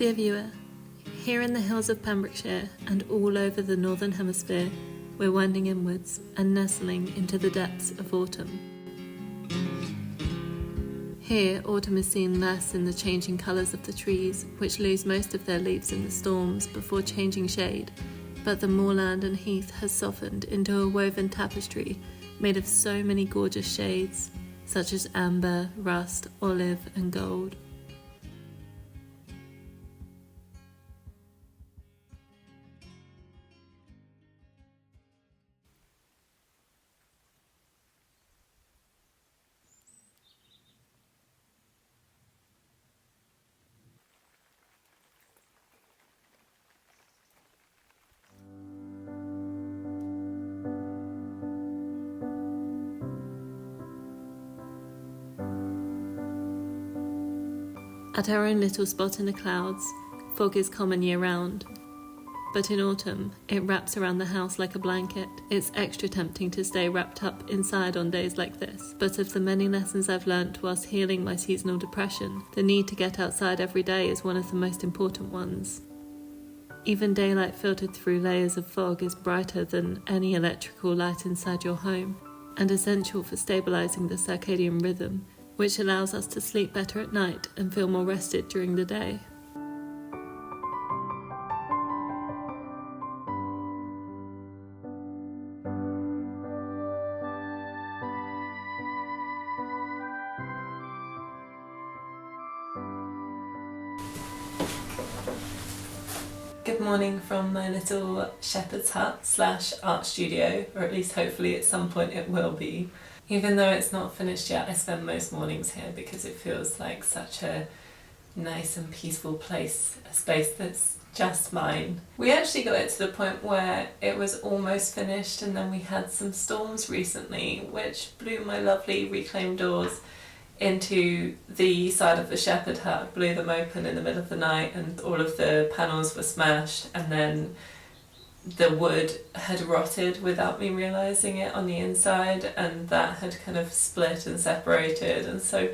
Dear viewer, here in the hills of Pembrokeshire and all over the Northern Hemisphere, we're winding inwards and nestling into the depths of autumn. Here, autumn is seen less in the changing colours of the trees, which lose most of their leaves in the storms before changing shade, but the moorland and heath has softened into a woven tapestry made of so many gorgeous shades, such as amber, rust, olive and gold. At our own little spot in the clouds, fog is common year-round. But in autumn, it wraps around the house like a blanket. It's extra tempting to stay wrapped up inside on days like this. But of the many lessons I've learnt whilst healing my seasonal depression, the need to get outside every day is one of the most important ones. Even daylight filtered through layers of fog is brighter than any electrical light inside your home, and essential for stabilising the circadian rhythm, which allows us to sleep better at night and feel more rested during the day. Good morning from my little shepherd's hut / art studio, or at least hopefully at some point it will be. Even though it's not finished yet, I spend most mornings here because it feels like such a nice and peaceful place, a space that's just mine. We actually got it to the point where it was almost finished, and then we had some storms recently which blew my lovely reclaimed doors into the side of the shepherd hut, blew them open in the middle of the night, and all of the panels were smashed, and then the wood had rotted without me realising it on the inside, and that had kind of split and separated, and so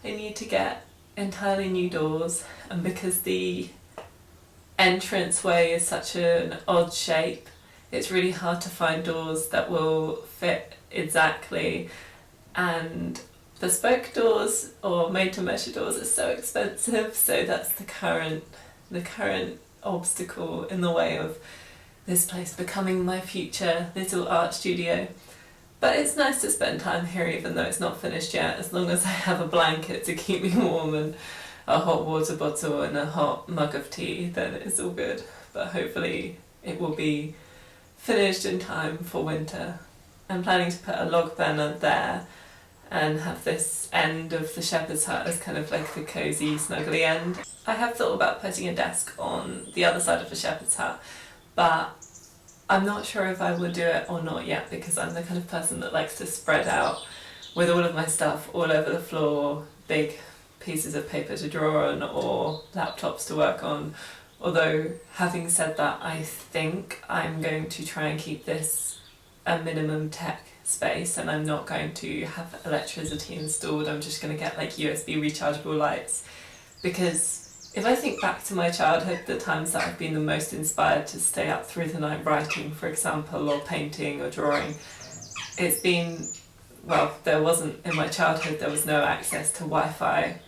I need to get entirely new doors. And because the entranceway is such an odd shape, it's really hard to find doors that will fit exactly, and bespoke doors or made to measure doors are so expensive, so that's the current obstacle in the way of this place becoming my future little art studio. But it's nice to spend time here even though it's not finished yet, as long as I have a blanket to keep me warm and a hot water bottle and a hot mug of tea, then it's all good. But hopefully it will be finished in time for winter. I'm planning to put a log burner there and have this end of the shepherd's hut as kind of like the cosy, snuggly end. I have thought about putting a desk on the other side of the shepherd's hut, but I'm not sure if I would do it or not yet, because I'm the kind of person that likes to spread out with all of my stuff all over the floor, big pieces of paper to draw on or laptops to work on. Although, having said that, I think I'm going to try and keep this a minimum tech space, and I'm not going to have electricity installed. I'm just going to get like USB rechargeable lights, because if I think back to my childhood, the times that I've been the most inspired to stay up through the night writing, for example, or painting or drawing, it's been, well, there wasn't, in my childhood there was no access to Wi-Fi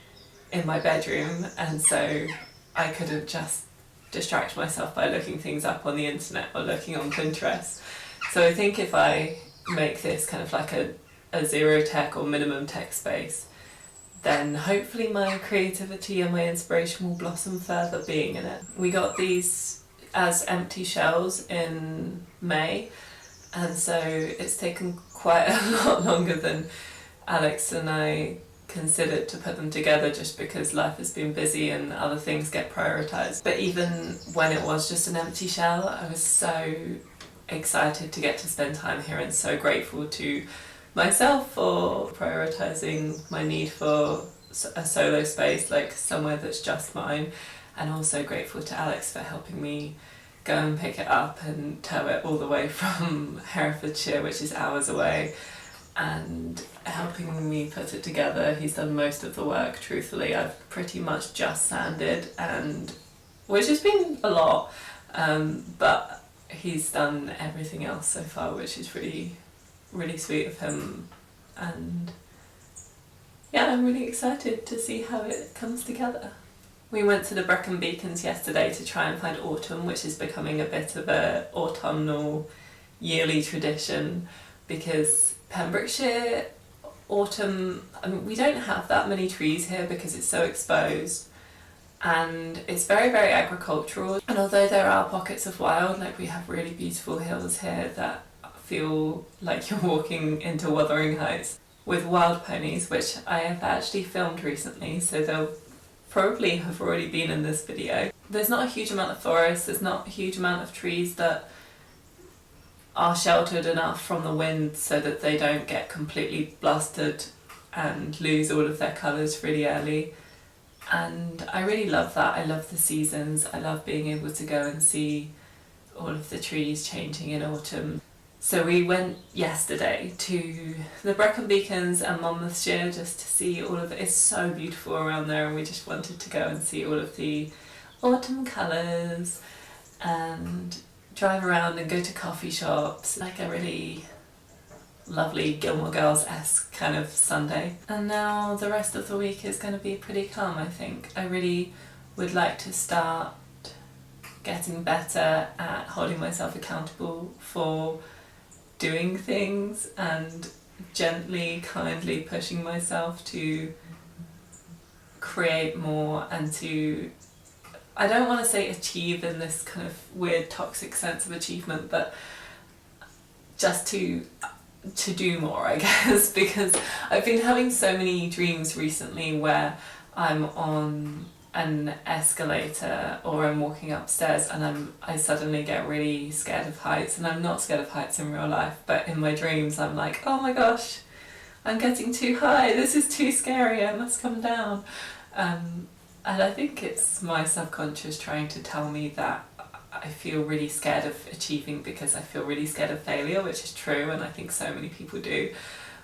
in my bedroom, and so I couldn't just distract myself by looking things up on the internet or looking on Pinterest. So I think if I make this kind of like a zero tech or minimum tech space, then hopefully my creativity and my inspiration will blossom further being in it. We got these as empty shells in May, and so it's taken quite a lot longer than Alex and I considered to put them together, just because life has been busy and other things get prioritised. But even when it was just an empty shell, I was so excited to get to spend time here, and so grateful to myself for prioritising my need for a solo space, like somewhere that's just mine, and also grateful to Alex for helping me go and pick it up and tow it all the way from Herefordshire, which is hours away, and helping me put it together. He's done most of the work, truthfully. I've pretty much just sanded and which has been a lot, but he's done everything else so far, which is really, really sweet of him. And yeah, I'm really excited to see how it comes together. We went to the Brecon Beacons yesterday to try and find autumn, which is becoming a bit of a autumnal yearly tradition, because Pembrokeshire autumn, I mean, we don't have that many trees here because it's so exposed, and it's very, very agricultural. And although there are pockets of wild, like we have really beautiful hills here that feel like you're walking into Wuthering Heights, with wild ponies, which I have actually filmed recently, so they'll probably have already been in this video. There's not a huge amount of forest, there's not a huge amount of trees that are sheltered enough from the wind so that they don't get completely blasted and lose all of their colours really early. And I really love that. I love the seasons. I love being able to go and see all of the trees changing in autumn. So we went yesterday to the Brecon Beacons and Monmouthshire just to see all of it. It's so beautiful around there, and we just wanted to go and see all of the autumn colours and drive around and go to coffee shops, like a really lovely Gilmore Girls-esque kind of Sunday. And now the rest of the week is going to be pretty calm, I think. I really would like to start getting better at holding myself accountable for doing things and gently, kindly pushing myself to create more and to, I don't want to say achieve in this kind of weird toxic sense of achievement, but just to do more, I guess, because I've been having so many dreams recently where I'm on an escalator or I'm walking upstairs and I suddenly get really scared of heights, and I'm not scared of heights in real life, but in my dreams I'm like, oh my gosh, I'm getting too high, this is too scary, I must come down. And I think it's my subconscious trying to tell me that I feel really scared of achieving because I feel really scared of failure, which is true, and I think so many people do.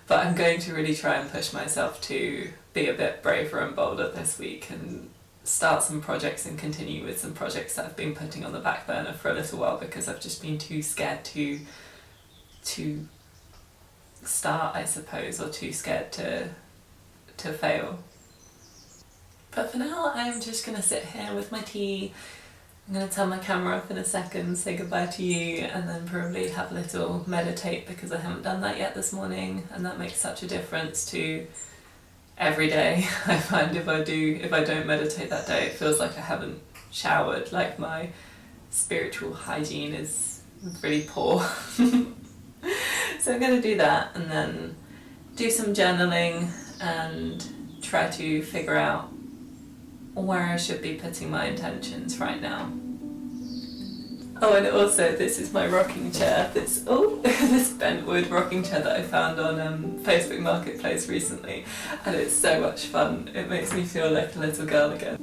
But I'm going to really try and push myself to be a bit braver and bolder this week and start some projects and continue with some projects that I've been putting on the back burner for a little while because I've just been too scared to start, I suppose, or too scared to fail. But for now, I'm just going to sit here with my tea. I'm going to turn my camera off in a second, say goodbye to you, and then probably have a little meditate because I haven't done that yet this morning, and that makes such a difference to every day. I find if I don't meditate that day, it feels like I haven't showered, like my spiritual hygiene is really poor. So I'm going to do that and then do some journaling and try to figure out where I should be putting my intentions right now. Oh, and also this is my rocking chair, this bentwood rocking chair that I found on Facebook Marketplace recently, and it's so much fun. It makes me feel like a little girl again.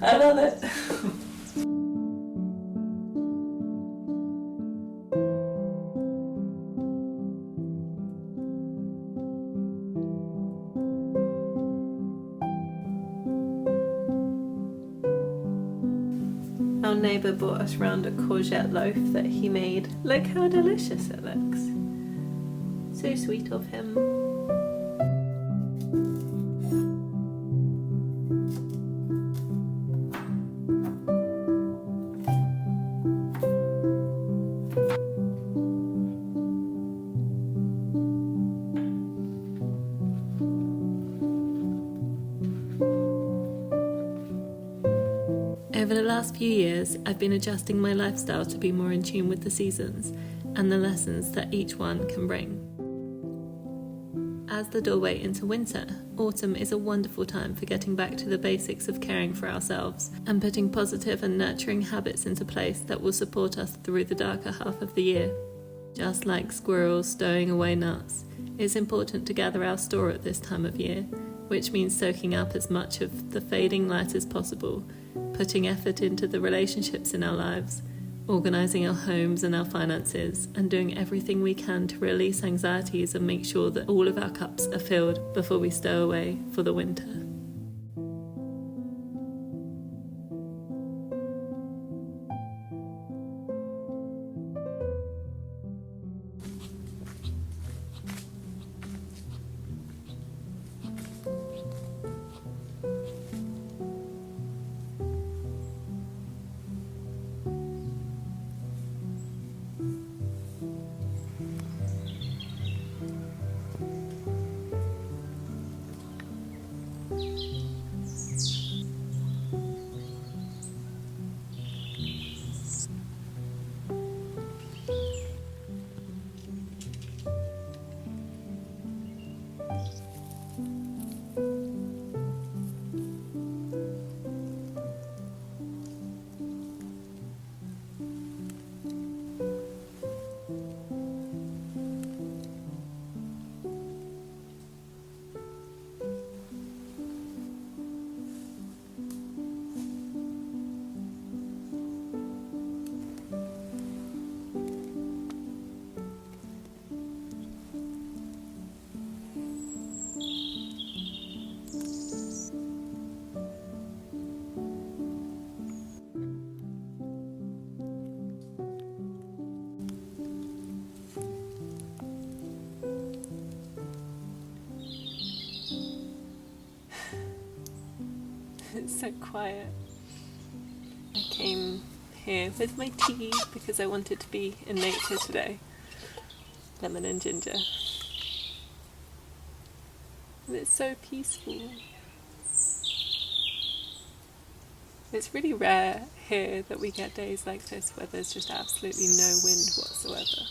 I love it. Our neighbour brought us round a courgette loaf that he made. Look how delicious it looks. So sweet of him. Over the last few years, I've been adjusting my lifestyle to be more in tune with the seasons and the lessons that each one can bring. As the doorway into winter, autumn is a wonderful time for getting back to the basics of caring for ourselves and putting positive and nurturing habits into place that will support us through the darker half of the year. Just like squirrels stowing away nuts, it's important to gather our store at this time of year, which means soaking up as much of the fading light as possible, putting effort into the relationships in our lives, organising our homes and our finances, and doing everything we can to release anxieties and make sure that all of our cups are filled before we stow away for the winter. It's so quiet. I came here with my tea because I wanted to be in nature today. Lemon and ginger. And it's so peaceful. It's really rare here that we get days like this where there's just absolutely no wind whatsoever.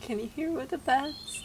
Can you hear all the birds?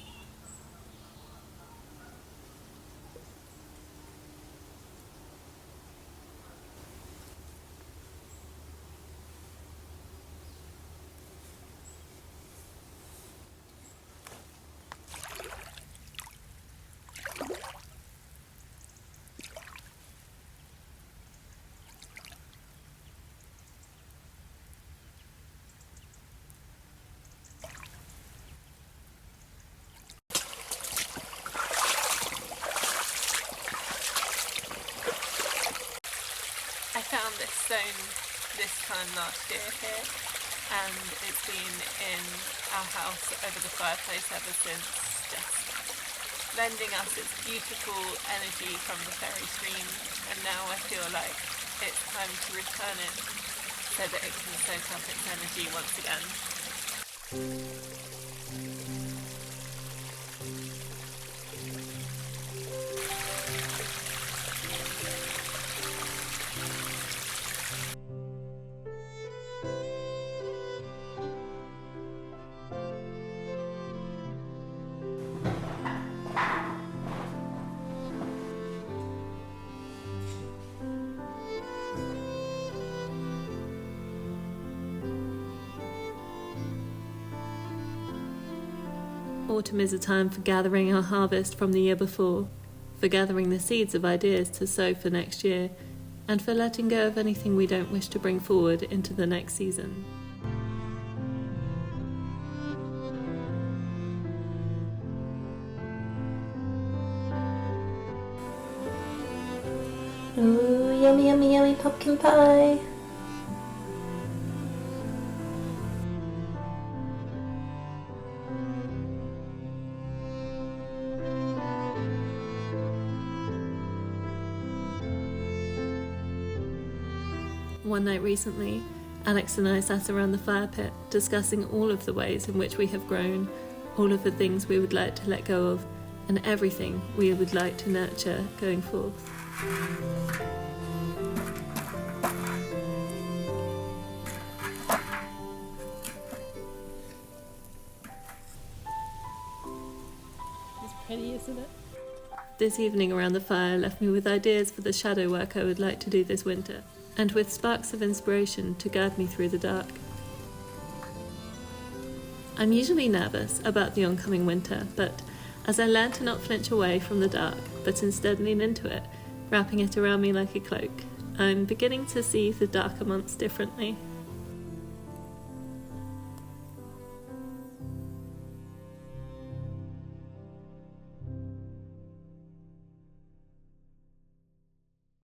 I found this stone this time last year here, and it's been in our house over the fireplace ever since, just lending us its beautiful energy from the fairy stream, and now I feel like it's time to return it so that it can soak up its energy once again. Autumn is a time for gathering our harvest from the year before, for gathering the seeds of ideas to sow for next year, and for letting go of anything we don't wish to bring forward into the next season. Ooh, yummy, yummy, yummy pumpkin pie. One night recently, Alex and I sat around the fire pit discussing all of the ways in which we have grown, all of the things we would like to let go of, and everything we would like to nurture going forth. It's pretty, isn't it? This evening around the fire left me with ideas for the shadow work I would like to do this winter, and with sparks of inspiration to guide me through the dark. I'm usually nervous about the oncoming winter, but as I learn to not flinch away from the dark, but instead lean into it, wrapping it around me like a cloak, I'm beginning to see the darker months differently.